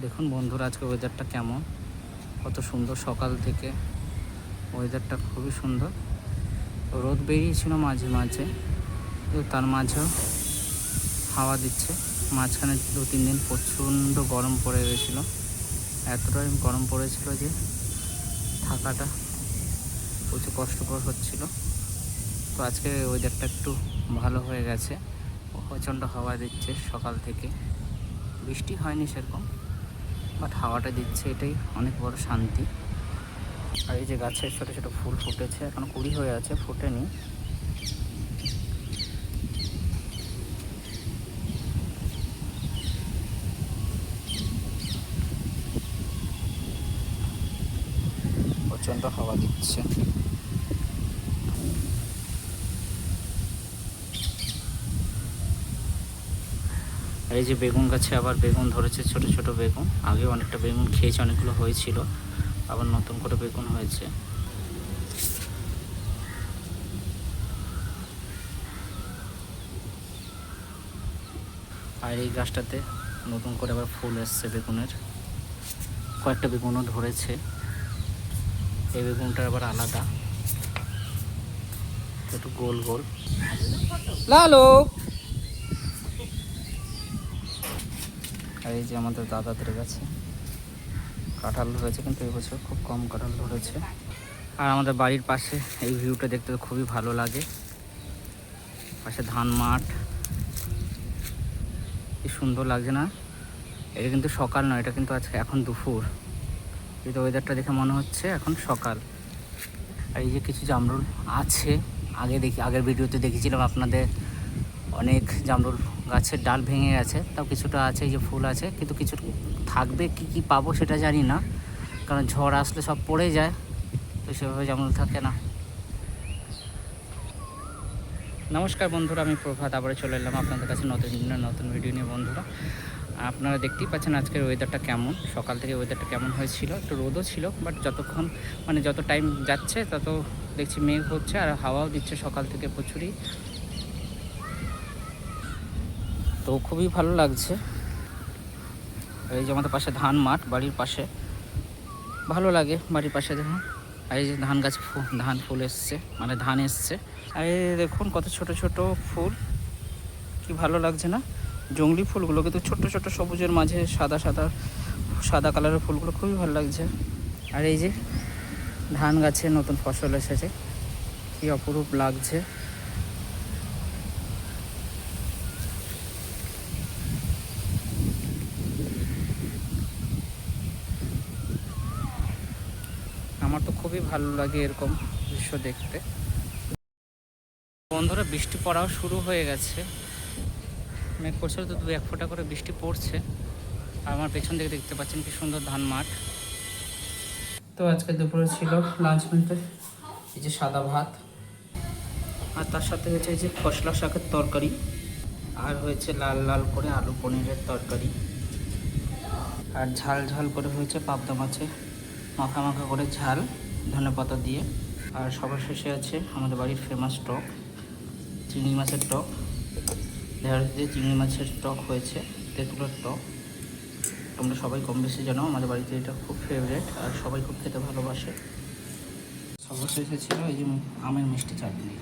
দেখুন বন্ধুরা, আজকে ওয়েদারটা কেমন, কত সুন্দর। সকাল থেকে ওয়েদারটা খুবই সুন্দর। রোদ বেরিয়েছিল মাঝে মাঝে, কিন্তু তার মাঝেও হাওয়া দিচ্ছে। মাঝখানে 2-3 দিন প্রচণ্ড গরম পড়ে গেছিলো, এতটাই গরম পড়েছিল যে থাকাটা প্রচুর কষ্টকর হচ্ছিল। তো আজকে ওয়েদারটা একটু ভালো হয়ে গেছে, প্রচণ্ড হাওয়া দিচ্ছে সকাল থেকে। বৃষ্টি হয়নি সেরকম, বাট হাওয়াটা দিচ্ছে, এটাই অনেক বড় শান্তি। আর এই যে গাছে ছোটো ছোটো ফুল ফুটেছে, এখন কুড়ি হয়ে আছে, ফোটেনি। প্রচণ্ড হাওয়া দিচ্ছে। আর এই যে বেগুন গাছে আবার বেগুন ধরেছে, ছোট ছোট বেগুন। আগে অনেকটা বেগুন খেয়েছে, অনেকগুলো হয়েছিল, আবার নতুন করে বেগুন হয়েছে। আর এই গাছটাতে নতুন করে আবার ফুল এসছে বেগুনের, কয়েকটা বেগুনও ধরেছে। এই বেগুনটা আবার আলাদা, একটু গোল গোল। লালো। আর এই যে আমাদের দাদাদের কাছে কাঁঠাল ধরেছে, কিন্তু এবছর খুব কম কাঁঠাল ধরেছে। আর আমাদের বাড়ির পাশে এই ভিউটা দেখতে তো খুবই ভালো লাগে। পাশে ধান মাঠ, কি সুন্দর লাগছে না? এটা কিন্তু সকাল নয়, এটা কিন্তু আজকে এখন দুপুর, কিন্তু ওয়েদারটা দেখে মনে হচ্ছে এখন সকাল। আর এই যে কিছু জামরুল আছে, আগের ভিডিওতে দেখেছিলাম আপনাদের, অনেক জামরুল গাছের ডাল ভেঙে গেছে, তাও কিছুটা আছে, এই যে ফুল আছে, কিন্তু কিছু থাকবে। কি পাবো সেটা জানি না, কারণ ঝড় আসলে সব পড়ে যায়, তো সেভাবে জামরুল থাকে না। নমস্কার বন্ধুরা, আমি প্রভাত আবার চলে এলাম আপনাদের কাছে নতুন ভিডিও নিয়ে। বন্ধুরা, আপনারা দেখতেই পাচ্ছেন আজকের ওয়েদারটা কেমন। সকাল থেকে ওয়েদারটা কেমন হয়েছিল, একটু রোদও ছিল, বাট যতক্ষণ যত টাইম যাচ্ছে তত দেখছি মেঘ হচ্ছে, আর হাওয়াও দিচ্ছে সকাল থেকে প্রচুরই। তো খুবই ভালো লাগছে। এই যে আমাদের পাশে ধান মাঠ, বাড়ির পাশে, ভালো লাগে বাড়ির পাশে দেখুন। আর এই যে ধান গাছ, ধান ফুল এসছে, ধান এসছে। আর এই দেখুন কত ছোট ছোট ফুল, কি ভালো লাগছে না? জংলি ফুলগুলো কিন্তু ছোট ছোট সবুজের মাঝে সাদা কালারের ফুলগুলো খুবই ভালো লাগছে। আর এই যে ধান গাছে নতুন ফসল এসেছে, কি অপরূপ লাগছে। আমার তো খুবই ভালো লাগে এরকম দৃশ্য দেখতে। বন্ধুরা, বৃষ্টি পড়াও শুরু হয়ে গেছে, মেঘ করছিল তো 2-1 ফোঁটা করে বৃষ্টি পড়ছে। আর আমার পেছন দিকে দেখতে পাচ্ছেন কি সুন্দর ধান মাঠ। তো আজকে দুপুরে ছিল লাঞ্চ মেনুতে এই যে সাদা ভাত, আর তার সাথে হয়েছে এই যে খসলা শাকের তরকারি, আর হয়েছে লাল লাল করে আলু পনিরের তরকারি, আর ঝাল ঝাল করে হয়েছে পাবদা মাছের মাখা মাখা করে ঝাল ধনেপাতা দিয়ে। আর সবার শেষে আছে আমাদের বাড়ির ফেমাস টক, চিংড়ি মাছের টক। ঢেঁড়স দিয়ে চিংড়ি মাছের টক হয়েছে, তেঁতুলের টক। তোমরা সবাই কম বেশি জানো, আমাদের বাড়িতে এটা খুব ফেভারিট, আর সবাই খুব খেতে ভালোবাসে। সবার শেষে ছিল এই যে আমের মিষ্টি চাটনি।